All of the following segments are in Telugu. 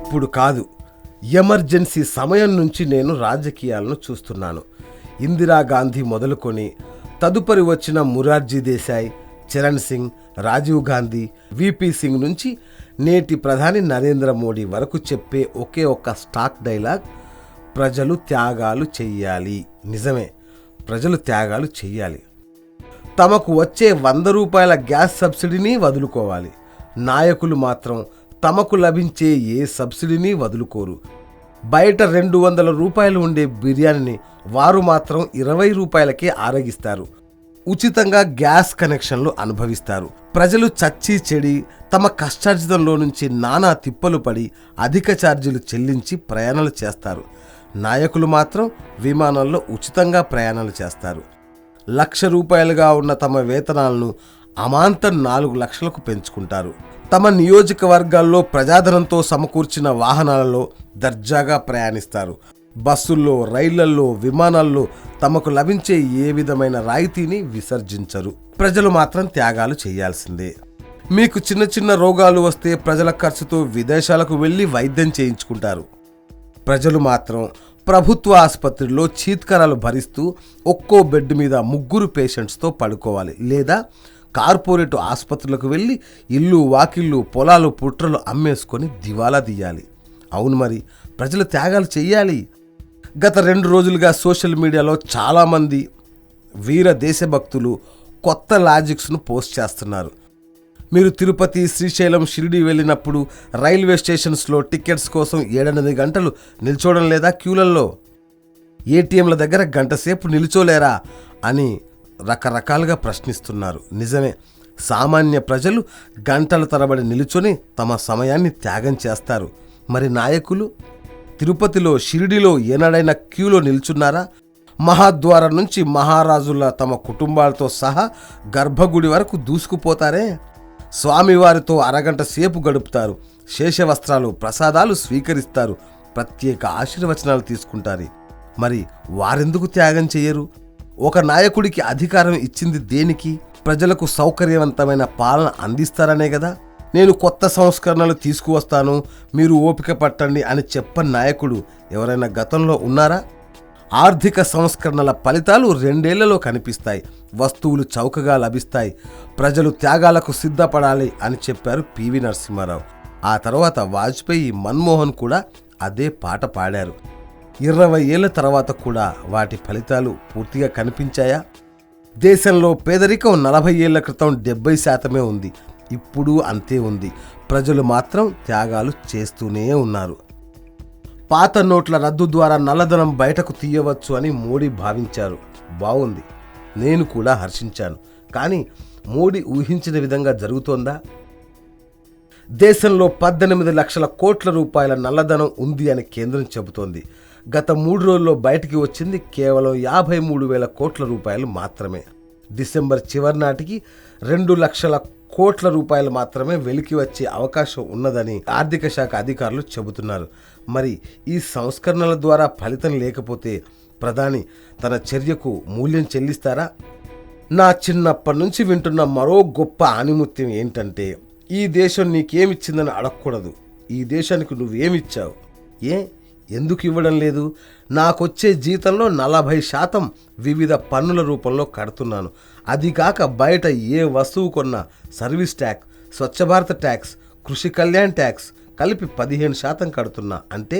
ఇప్పుడు కాదు, ఎమర్జెన్సీ సమయం నుంచి నేను రాజకీయాలను చూస్తున్నాను. ఇందిరాగాంధీ మొదలుకొని తదుపరి వచ్చిన మొరార్జీ దేశాయ్, చరణ్ సింగ్, రాజీవ్ గాంధీ, విపి సింగ్ నుంచి నేటి ప్రధాని నరేంద్ర మోడీ వరకు చెప్పే ఒకే ఒక్క స్టాక్ డైలాగ్, ప్రజలు త్యాగాలు చెయ్యాలి. నిజమే, ప్రజలు త్యాగాలు చెయ్యాలి. తమకు వచ్చే 100 రూపాయల గ్యాస్ సబ్సిడీని వదులుకోవాలి. నాయకులు మాత్రం తమకు లభించే ఏ సబ్సిడీని వదులుకోరు. బయట 200 రూపాయలు ఉండే బిర్యానీని వారు మాత్రం 20 రూపాయలకే ఆరగిస్తారు. ఉచితంగా గ్యాస్ కనెక్షన్లు అనుభవిస్తారు. ప్రజలు చచ్చి చెడి తమ కష్టార్జితంలో నుంచి నానా తిప్పలు పడి అధిక ఛార్జీలు చెల్లించి ప్రయాణాలు చేస్తారు. నాయకులు మాత్రం విమానాల్లో ఉచితంగా ప్రయాణాలు చేస్తారు. 1,00,000 రూపాయలుగా ఉన్న తమ వేతనాలను అమాంతం 4 లక్షలకు పెంచుకుంటారు. తమ నియోజకవర్గాల్లో ప్రజాధనంతో సమకూర్చిన వాహనాలలో దర్జాగా ప్రయాణిస్తారు. బస్సుల్లో, రైళ్లల్లో, విమానాల్లో తమకు లభించే ఏ విధమైన రాయితీని విసర్జించరు. ప్రజలు మాత్రం త్యాగాలు చేయాల్సిందే. మీకు చిన్న చిన్న రోగాలు వస్తే ప్రజల ఖర్చుతో విదేశాలకు వెళ్లి వైద్యం చేయించుకుంటారు. ప్రజలు మాత్రం ప్రభుత్వ ఆసుపత్రిలో చీత్కారాలు భరిస్తూ ఒక్కో బెడ్ మీద 3 పేషెంట్స్తో పడుకోవాలి. లేదా కార్పొరేట్ ఆసుపత్రులకు వెళ్ళి ఇల్లు, వాకిళ్ళు, పొలాలు, పుట్రలు అమ్మేసుకొని దివాలా తీయాలి. అవును, మరి ప్రజలు త్యాగాలు చెయ్యాలి. గత 2 రోజులుగా సోషల్ మీడియాలో చాలామంది వీర దేశభక్తులు కొత్త లాజిక్స్ను పోస్ట్ చేస్తున్నారు. మీరు తిరుపతి, శ్రీశైలం, షిరిడి వెళ్ళినప్పుడు రైల్వే స్టేషన్స్లో టికెట్స్ కోసం 7-8 గంటలు నిల్చోవడం లేదా? క్యూలల్లో ఏటీఎంల దగ్గర గంట సేపు నిల్చోలేరా అని రకరకాలుగా ప్రశ్నిస్తున్నారు. నిజమే, సామాన్య ప్రజలు గంటల తరబడి నిలుచొని తమ సమయాన్ని త్యాగం చేస్తారు. మరి నాయకులు తిరుపతిలో, షిరిడిలో ఏనాడైనా క్యూలో నిల్చున్నారా? మహాద్వారం నుంచి మహారాజుల తమ కుటుంబాలతో సహా గర్భగుడి వరకు దూసుకుపోతారే. స్వామివారితో అరగంట సేపు గడుపుతారు. శేషవస్త్రాలు, ప్రసాదాలు స్వీకరిస్తారు. ప్రత్యేక ఆశీర్వచనాలు తీసుకుంటారు. మరి వారెందుకు త్యాగం చేయరు? ఒక నాయకుడికి అధికారం ఇచ్చింది దేనికి? ప్రజలకు సౌకర్యవంతమైన పాలన అందిస్తారనే కదా. నేను కొత్త సంస్కరణలు తీసుకువస్తాను, మీరు ఓపిక పట్టండి అని చెప్పని నాయకుడు ఎవరైనా గతంలో ఉన్నారా? ఆర్థిక సంస్కరణల ఫలితాలు 2 ఏళ్లలో కనిపిస్తాయి. వస్తువులు చౌకగా లభిస్తాయి. ప్రజలు త్యాగాలకు సిద్ధపడాలి అని చెప్పారు పివి నరసింహారావు. ఆ తర్వాత వాజ్పేయి, మన్మోహన్ కూడా అదే పాట పాడారు. 20 ఏళ్ల తర్వాత కూడా వాటి ఫలితాలు పూర్తిగా కనిపించాయా? దేశంలో పేదరికం 40 ఏళ్ల క్రితం 70% ఉంది. ఇప్పుడు అంతే ఉంది. ప్రజలు మాత్రం త్యాగాలు చేస్తూనే ఉన్నారు. పాత నోట్ల రద్దు ద్వారా నల్లధనం బయటకు తీయవచ్చు అని మోడీ భావించారు. బాగుంది, నేను కూడా హర్షించాను. కానీ మోడీ ఊహించిన విధంగా జరుగుతోందా? దేశంలో 18 లక్షల కోట్ల రూపాయల నల్లధనం ఉంది అని కేంద్రం చెబుతోంది. గత 3 రోజుల్లో బయటికి వచ్చింది కేవలం 53,000 కోట్ల రూపాయలు మాత్రమే. డిసెంబర్ చివరి నాటికి 2 లక్షల కోట్ల రూపాయలు మాత్రమే వెలికి వచ్చే అవకాశం ఉన్నదని ఆర్థిక శాఖ అధికారులు చెబుతున్నారు. మరి ఈ సంస్కరణల ద్వారా ఫలితం లేకపోతే ప్రధాని తన చర్యకు మూల్యం చెల్లిస్తారా? నా చిన్నప్పటి నుంచి వింటున్న మరో గొప్ప ఆణిముత్యం ఏంటంటే, ఈ దేశం నీకేమిచ్చిందని అడగకూడదు, ఈ దేశానికి నువ్వేమిచ్చావు, ఎందుకు ఇవ్వడం లేదు? నాకొచ్చే జీతంలో 40% వివిధ పన్నుల రూపంలో కడుతున్నాను. అది కాక బయట ఏ వస్తువు కొన్నా service tax, Swachh Bharat tax, కృషి కళ్యాణ్ ట్యాక్స్ కలిపి 15% కడుతున్నా. అంటే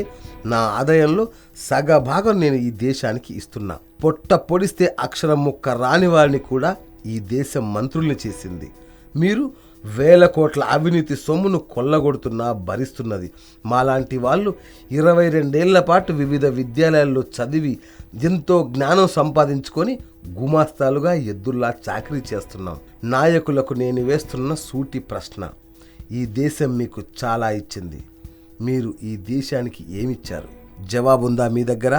నా ఆదాయంలో సగభాగం నేను ఈ దేశానికి ఇస్తున్నా. పొట్ట పొడిస్తే అక్షరం ముక్క రాని వారిని కూడా ఈ దేశం మంత్రుల్ని చేసింది. మీరు వేల కోట్ల అవినీతి సొమ్మును కొల్లగొడుతున్నా భరిస్తున్నది. మాలాంటి వాళ్ళు 22 ఏళ్ల పాటు వివిధ విద్యాలయాల్లో చదివి ఎంతో జ్ఞానం సంపాదించుకొని గుమాస్తాలుగా ఎద్దుల్లా చాకరీ చేస్తున్నాం. నాయకులకు నేను వేస్తున్న సూటి ప్రశ్న, ఈ దేశం మీకు చాలా ఇచ్చింది, మీరు ఈ దేశానికి ఏమిచ్చారు? జవాబుందా మీ దగ్గర?